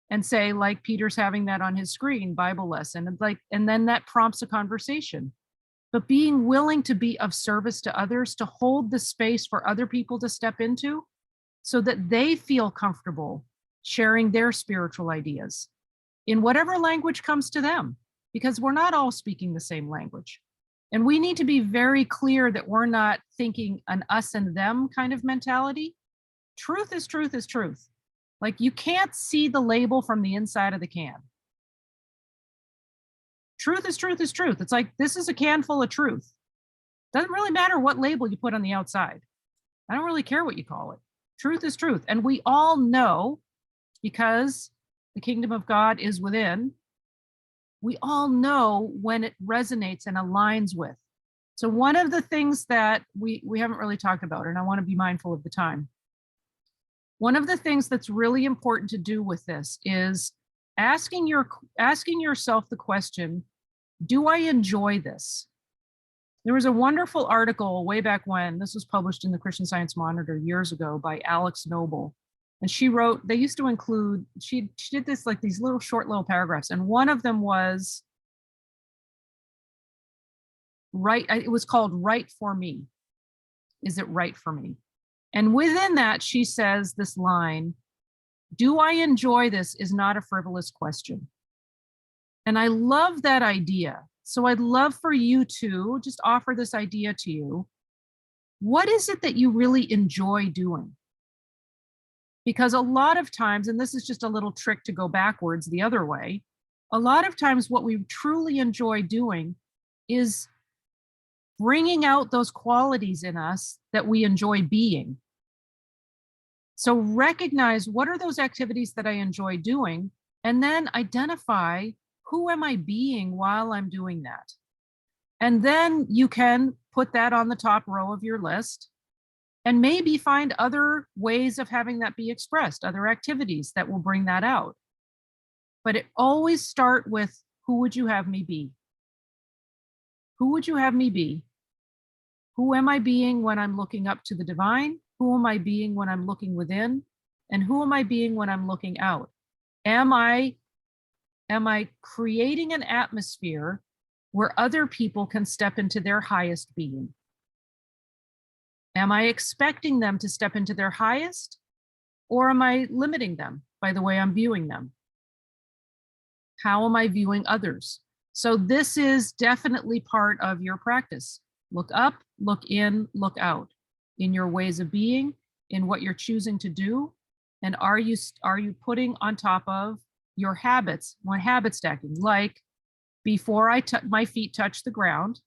and say, like Peter's having that on his screen, Bible lesson, and then that prompts a conversation. But being willing to be of service to others, to hold the space for other people to step into so that they feel comfortable sharing their spiritual ideas in whatever language comes to them, because we're not all speaking the same language. And we need to be very clear that we're not thinking an us and them kind of mentality. Truth is truth is truth. Like, you can't see the label from the inside of the can. Truth is truth is truth. It's like, this is a can full of truth. Doesn't really matter what label you put on the outside. I don't really care what you call it. Truth is truth. And we all know, because the kingdom of God is within, we all know when it resonates and aligns with. So one of the things that we haven't really talked about, and I want to be mindful of the time. One of the things that's really important to do with this is asking yourself the question, do I enjoy this? There was a wonderful article way back when, this was published in the Christian Science Monitor years ago by Alex Noble. And she wrote, they used to include, she did this like these little short little paragraphs. And one of them was, right, it was called Right for Me. Is it right for me? And within that, she says this line, do I enjoy this is not a frivolous question. And I love that idea. So I'd love for you to just offer this idea to you. What is it that you really enjoy doing? Because a lot of times, and this is just a little trick to go backwards the other way, a lot of times what we truly enjoy doing is bringing out those qualities in us that we enjoy being. So recognize what are those activities that I enjoy doing, and then identify who am I being while I'm doing that. And then you can put that on the top row of your list and maybe find other ways of having that be expressed, other activities that will bring that out. But it always start with, who would you have me be? Who would you have me be? Who am I being when I'm looking up to the divine? Who am I being when I'm looking within? And who am I being when I'm looking out? Am I creating an atmosphere where other people can step into their highest being? Am I expecting them to step into their highest, or am I limiting them by the way I'm viewing them? How am I viewing others? So this is definitely part of your practice. Look up, look in, look out in your ways of being, in what you're choosing to do. And are you putting on top of your habits, habit stacking, like before my feet touch the ground,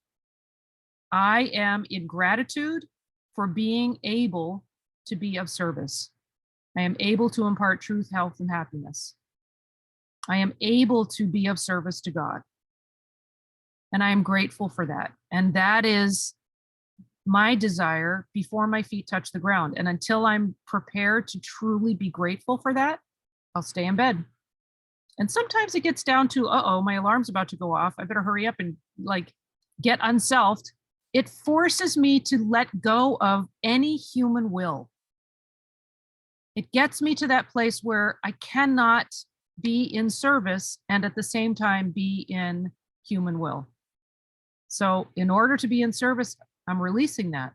I am in gratitude for being able to be of service. I am able to impart truth, health, and happiness. I am able to be of service to God. And I am grateful for that. And that is my desire before my feet touch the ground. And until I'm prepared to truly be grateful for that, I'll stay in bed. And sometimes it gets down to, my alarm's about to go off. I better hurry up and get unselfed. It forces me to let go of any human will. It gets me to that place where I cannot be in service and at the same time be in human will. So in order to be in service, I'm releasing that,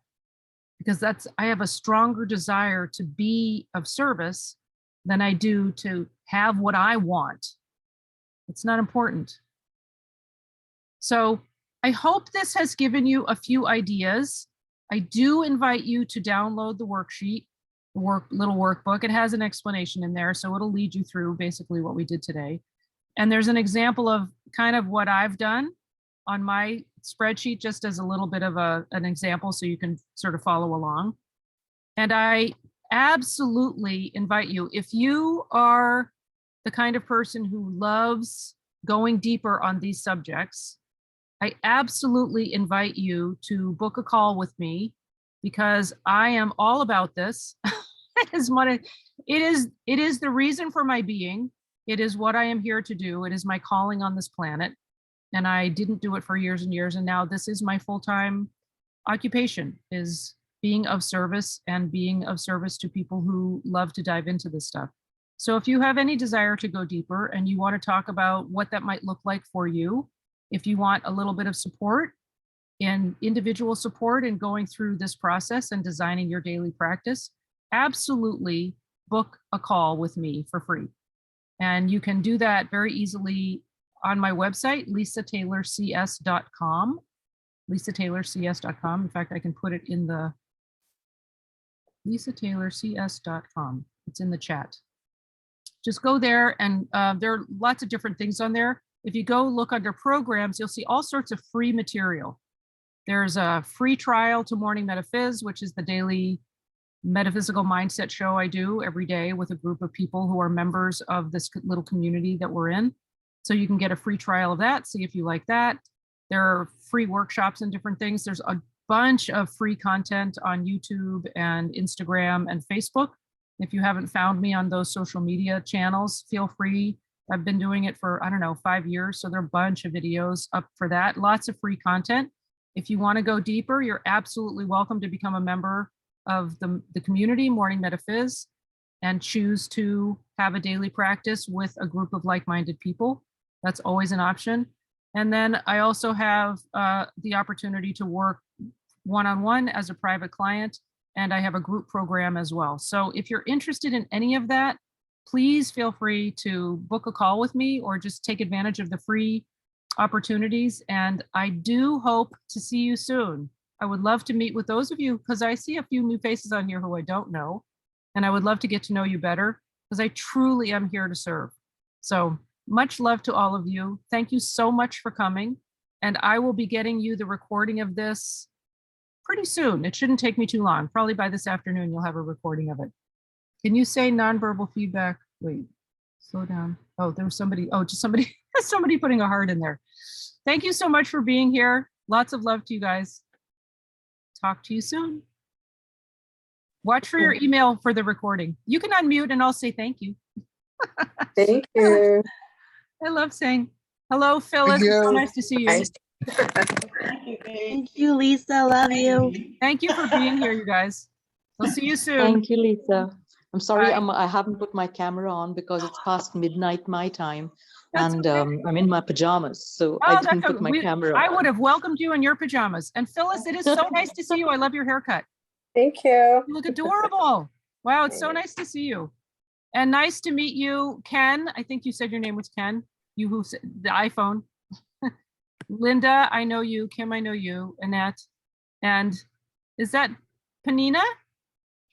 because I have a stronger desire to be of service than I do to have what I want. It's not important. So I hope this has given you a few ideas. I do invite you to download the worksheet, the little workbook. It has an explanation in there, so it'll lead you through basically what we did today. And there's an example of kind of what I've done on my spreadsheet, just as a little bit of an example so you can sort of follow along. And I absolutely invite you, if you are the kind of person who loves going deeper on these subjects, I absolutely invite you to book a call with me, because I am all about this. It is the reason for my being. It is what I am here to do. It is my calling on this planet. And I didn't do it for years and years. And now this is my full-time occupation, is being of service and being of service to people who love to dive into this stuff. So if you have any desire to go deeper and you want to talk about what that might look like for you, if you want a little bit of support, in individual support in going through this process and designing your daily practice, absolutely book a call with me for free. And you can do that very easily on my website, lisataylorcs.com. lisataylorcs.com. In fact, I can put it in the lisataylorcs.com. It's in the chat. Just go there, and there are lots of different things on there. If you go look under programs, you'll see all sorts of free material. There's a free trial to Morning Metaphys, which is the daily metaphysical mindset show I do every day with a group of people who are members of this little community that we're in. So you can get a free trial of that, see if you like that. There are free workshops and different things. There's a bunch of free content on YouTube and Instagram and Facebook. If you haven't found me on those social media channels, feel free. I've been doing it for, 5 years. So there are a bunch of videos up for that. Lots of free content. If you want to go deeper, you're absolutely welcome to become a member of the community, Morning Metaphys. and choose to have a daily practice with a group of like-minded people. That's always an option. And then I also have the opportunity to work one-on-one as a private client, and I have a group program as well. So if you're interested in any of that, please feel free to book a call with me or just take advantage of the free opportunities. And I do hope to see you soon. I would love to meet with those of you because I see a few new faces on here who I don't know. And I would love to get to know you better because I truly am here to serve. So much love to all of you. Thank you so much for coming. And I will be getting you the recording of this pretty soon. It shouldn't take me too long. Probably by this afternoon, you'll have a recording of it. Can you say nonverbal feedback? Wait, slow down. Oh, there was somebody. Oh, just somebody, somebody putting a heart in there. Thank you so much for being here. Lots of love to you guys. Talk to you soon. Watch for your email for the recording. You can unmute and I'll say thank you. Thank you. I love saying hello, Phyllis. It's so nice to see you. Thank you, Lisa. Love you. Thank you for being here, you guys. We'll see you soon. Thank you, Lisa. I'm sorry, Bye. I haven't put my camera on because it's past midnight my time. That's And okay. I'm in my pajamas, so Oh, I that's didn't put my camera on. I would have welcomed you in your pajamas. And Phyllis, it is so nice to see you. I love your haircut. Thank you. You look adorable. Wow, it's so nice to see you. And nice to meet you, Ken. I think you said your name was Ken. You who said the iPhone. Linda, I know you. Kim, I know you. Annette. And is that Panina?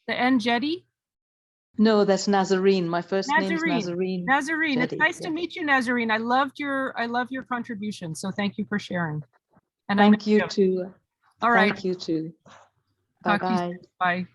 The N Jetty? No, that's Nazarene. My first name is Nazarene. Nazarene. Nazarene. It's Jetty, nice to yes. meet you, Nazarene. I love your contribution. So thank you for sharing. And I Thank know you too. All right. Thank you too. Talk to you Bye-bye. soon. Bye.